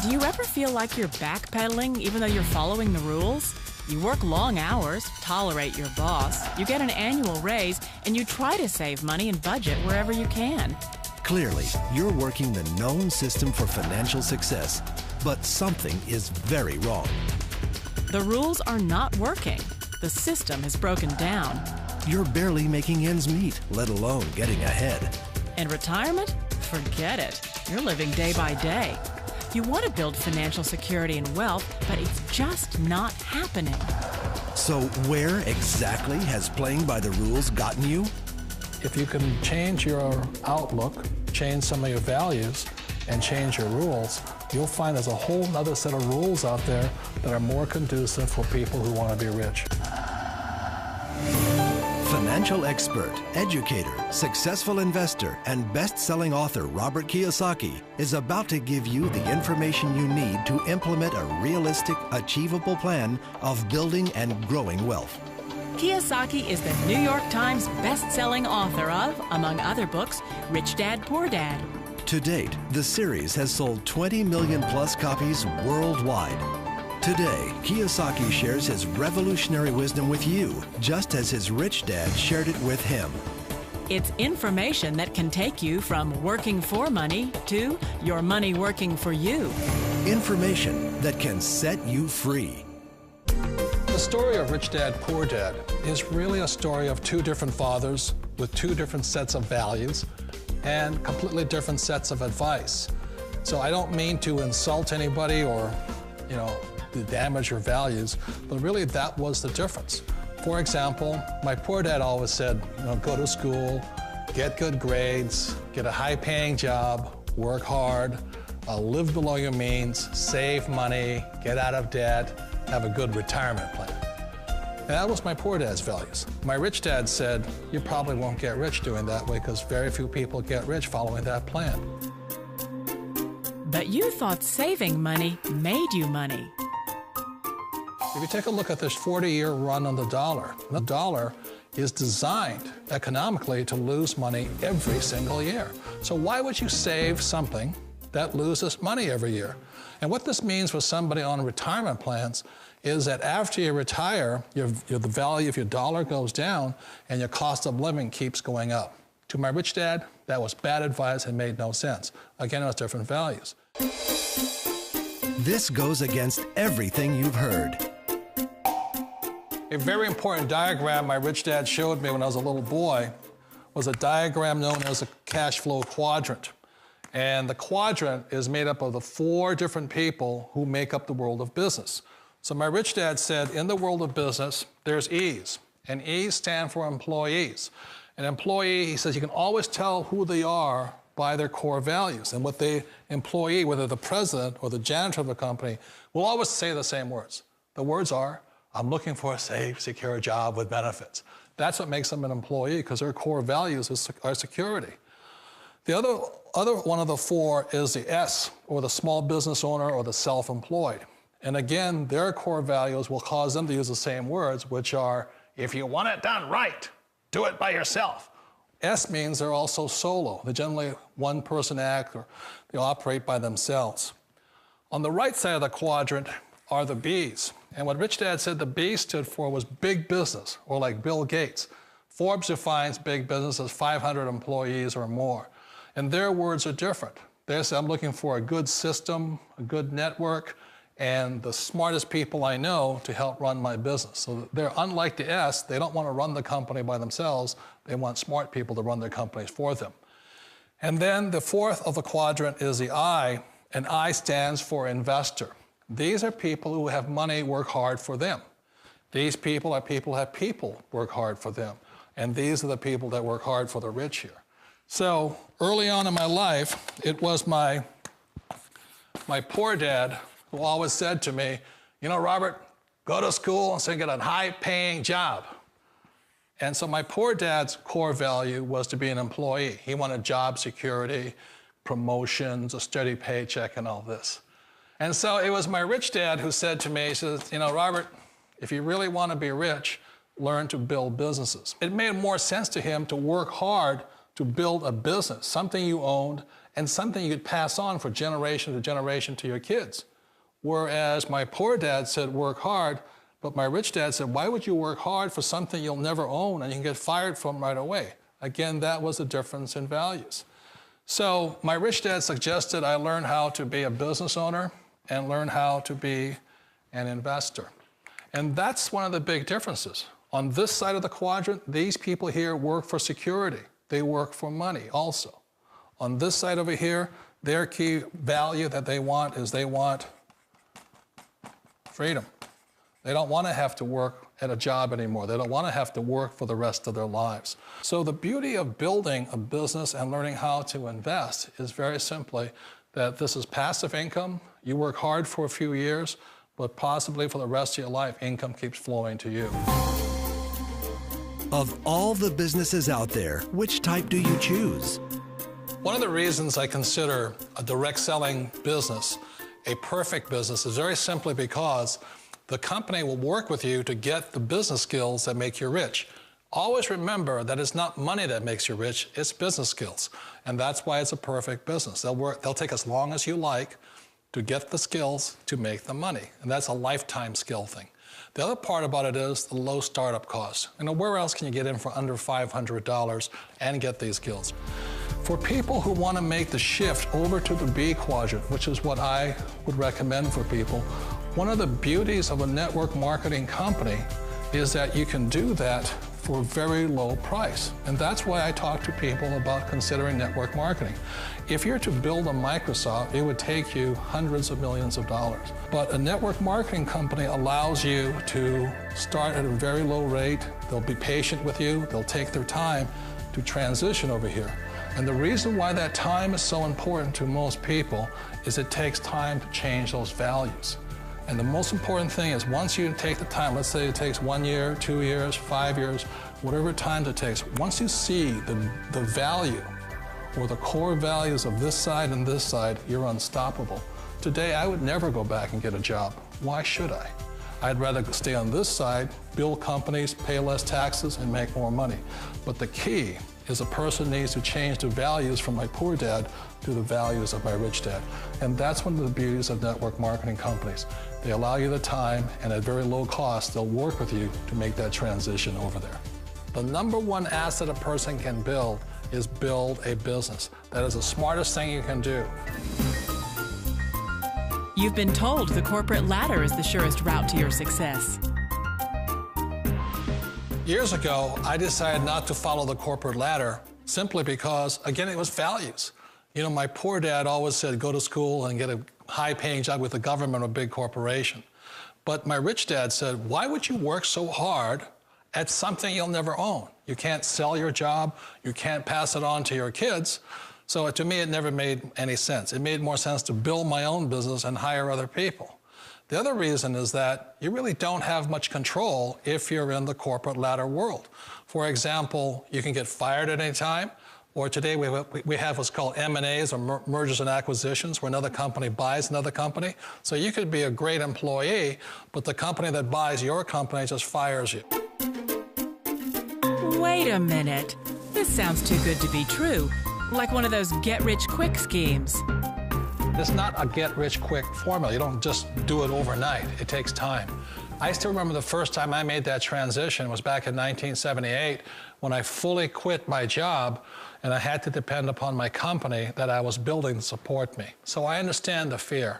Do you ever feel like you're backpedaling even though you're following the rules? You work long hours, tolerate your boss, you get an annual raise, and you try to save money and budget wherever you can. Clearly, you're working the known system for financial success, but something is very wrong. The rules are not working. The system has broken down. You're barely making ends meet, let alone getting ahead. And retirement? Forget it. You're living day by day. You want to build financial security and wealth, but it's just not happening. So where exactly has playing by the rules gotten you? If you can change your outlook, change some of your values, and change your rules, you'll find there's a whole other set of rules out there that are more conducive for people who want to be rich. Financial expert, educator, successful investor, and best-selling author Robert Kiyosaki is about to give you the information you need to implement a realistic, achievable plan of building and growing wealth. Kiyosaki is the New York Times best-selling author of, among other books, Rich Dad, Poor Dad. To date, the series has sold 20 million plus copies worldwide. Today, Kiyosaki shares his revolutionary wisdom with you, just as his rich dad shared it with him. It's information that can take you from working for money to your money working for you. Information that can set you free. The story of Rich Dad, Poor Dad is really a story of two different fathers with two different sets of values and completely different sets of advice. So I don't mean to insult anybody or, to damage your values, but really that was the difference. For example, my poor dad always said, go to school, get good grades, get a high-paying job, work hard, live below your means, save money, get out of debt, have a good retirement plan. And that was my poor dad's values. My rich dad said, you probably won't get rich doing that way because very few people get rich following that plan. But you thought saving money made you money. If you take a look at this 40-year run on the dollar is designed economically to lose money every single year. So why would you save something that loses money every year? And what this means for somebody on retirement plans is that after you retire, the value of your dollar goes down and your cost of living keeps going up. To my rich dad, that was bad advice and made no sense. Again, it was different values. This goes against everything you've heard. A very important diagram my rich dad showed me when I was a little boy was a diagram known as a cash flow quadrant. And the quadrant is made up of the 4 different people who make up the world of business. So my rich dad said, in the world of business, there's E's, and E's stand for employees. An employee, he says, you can always tell who they are by their core values. And what the employee, whether the president or the janitor of a company, will always say the same words. The words are, I'm looking for a safe, secure job with benefits. That's what makes them an employee, because their core values are security. The other one of the 4 is the S, or the small business owner or the self-employed. And again, their core values will cause them to use the same words, which are, if you want it done right, do it by yourself. S means they're also solo. They're generally one-person act, or they operate by themselves. On the right side of the quadrant are the B's. And what Rich Dad said the B stood for was big business, or like Bill Gates. Forbes defines big business as 500 employees or more. And their words are different. They say, I'm looking for a good system, a good network, and the smartest people I know to help run my business. So they're unlike the S. They don't want to run the company by themselves. They want smart people to run their companies for them. And then the 4th of the quadrant is the I, and I stands for investor. These are people who have money work hard for them. These people are people who have people work hard for them. And these are the people that work hard for the rich here. So early on in my life, it was my poor dad who always said to me, Robert, go to school and so get a high-paying job. And so my poor dad's core value was to be an employee. He wanted job security, promotions, a steady paycheck, and all this. And so it was my rich dad who said to me, he says, Robert, if you really want to be rich, learn to build businesses. It made more sense to him to work hard to build a business, something you owned, and something you could pass on for generation to generation to your kids. Whereas my poor dad said, work hard, but my rich dad said, why would you work hard for something you'll never own and you can get fired from right away? Again, that was a difference in values. So my rich dad suggested I learn how to be a business owner and learn how to be an investor. And that's one of the big differences. On this side of the quadrant, these people here work for security. They work for money also. On this side over here, their key value that they want is they want freedom. They don't want to have to work at a job anymore. They don't want to have to work for the rest of their lives. So the beauty of building a business and learning how to invest is very simply that this is passive income. You work hard for a few years, but possibly for the rest of your life, income keeps flowing to you. Of all the businesses out there, which type do you choose? One of the reasons I consider a direct selling business a perfect business is very simply because the company will work with you to get the business skills that make you rich. Always remember that it's not money that makes you rich, it's business skills. And that's why it's a perfect business. They'll take as long as you like to get the skills to make the money. And that's a lifetime skill thing. The other part about it is the low startup cost. Where else can you get in for under $500 and get these skills? For people who want to make the shift over to the B quadrant, which is what I would recommend for people, one of the beauties of a network marketing company is that you can do that for a very low price. And that's why I talk to people about considering network marketing. If you're to build a Microsoft, it would take you hundreds of millions of dollars. But a network marketing company allows you to start at a very low rate. They'll be patient with you. They'll take their time to transition over here. And the reason why that time is so important to most people is it takes time to change those values. And the most important thing is once you take the time, let's say it takes 1 year, 2 years, 5 years, whatever time it takes, once you see the value or the core values of this side and this side, you're unstoppable. Today, I would never go back and get a job. Why should I? I'd rather stay on this side, build companies, pay less taxes, and make more money. But the key is a person needs to change the values from my poor dad to the values of my rich dad. And that's one of the beauties of network marketing companies. They allow you the time, and at very low cost, they'll work with you to make that transition over there. The number one asset a person can build is build a business. That is the smartest thing you can do. You've been told the corporate ladder is the surest route to your success. Years ago, I decided not to follow the corporate ladder simply because, again, it was values. You know, my poor dad always said, go to school and get a high-paying job with the government or a big corporation. But my rich dad said, why would you work so hard at something you'll never own? You can't sell your job. You can't pass it on to your kids. So to me, it never made any sense. It made more sense to build my own business and hire other people. The other reason is that you really don't have much control if you're in the corporate ladder world. For example, you can get fired at any time, or today we have what's called M&As, or mergers and acquisitions, where another company buys another company. So you could be a great employee, but the company that buys your company just fires you. Wait a minute. This sounds too good to be true. Like one of those get-rich-quick schemes. It's not a get-rich-quick formula. You don't just do it overnight. It takes time. I still remember the first time I made that transition was back in 1978 when I fully quit my job and I had to depend upon my company that I was building to support me. So I understand the fear.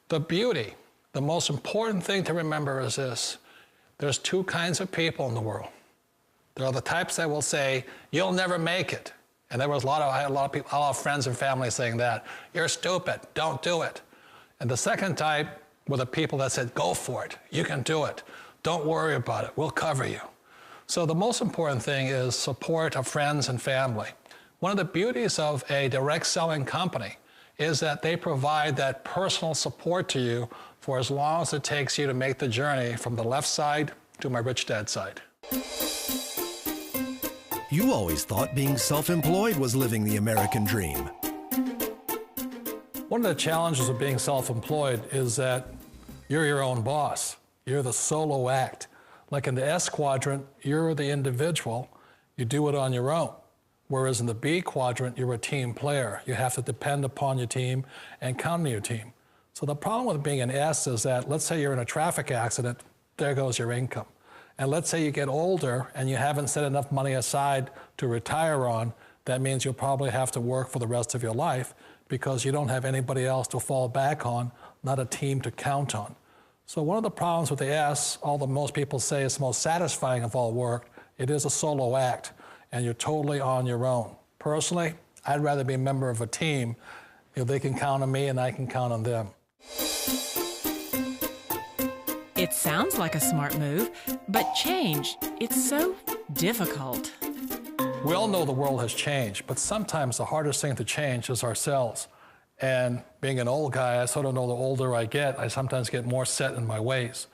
The beauty, the most important thing to remember is this. There's two kinds of people in the world. There are the types that will say, you'll never make it. And there was I had a lot of people, a lot of friends and family saying that. You're stupid, don't do it. And the second type were the people that said, go for it, you can do it. Don't worry about it, we'll cover you. So the most important thing is support of friends and family. One of the beauties of a direct selling company is that they provide that personal support to you for as long as it takes you to make the journey from the left side to my rich dad side. You always thought being self-employed was living the American dream. One of the challenges of being self-employed is that you're your own boss. You're the solo act. Like in the S quadrant, you're the individual. You do it on your own. Whereas in the B quadrant, you're a team player. You have to depend upon your team and count on your team. So the problem with being an S is that, let's say you're in a traffic accident, there goes your income. And let's say you get older and you haven't set enough money aside to retire on, that means you'll probably have to work for the rest of your life because you don't have anybody else to fall back on, not a team to count on. So one of the problems with the S, although most people say it's the most satisfying of all work, it is a solo act, and you're totally on your own. Personally, I'd rather be a member of a team. They can count on me and I can count on them. It sounds like a smart move, but change, it's so difficult. We all know the world has changed, but sometimes the hardest thing to change is ourselves. And being an old guy, I sort of know the older I get, I sometimes get more set in my ways.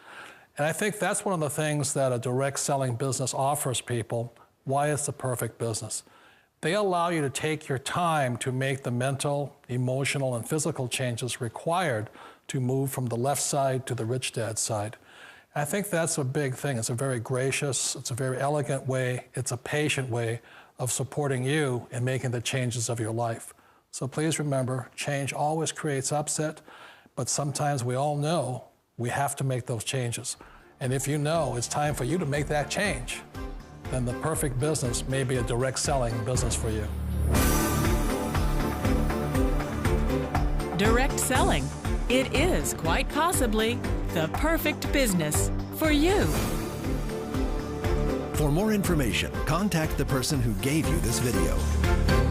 And I think that's one of the things that a direct selling business offers people, why it's the perfect business. They allow you to take your time to make the mental, emotional, and physical changes required to move from the left side to the rich dad side. I think that's a big thing. It's a very gracious, it's a very elegant way, it's a patient way of supporting you in making the changes of your life. So please remember, change always creates upset, but sometimes we all know we have to make those changes. And if you know it's time for you to make that change, then the perfect business may be a direct selling business for you. Direct selling. It is quite possibly the perfect business for you. For more information, contact the person who gave you this video.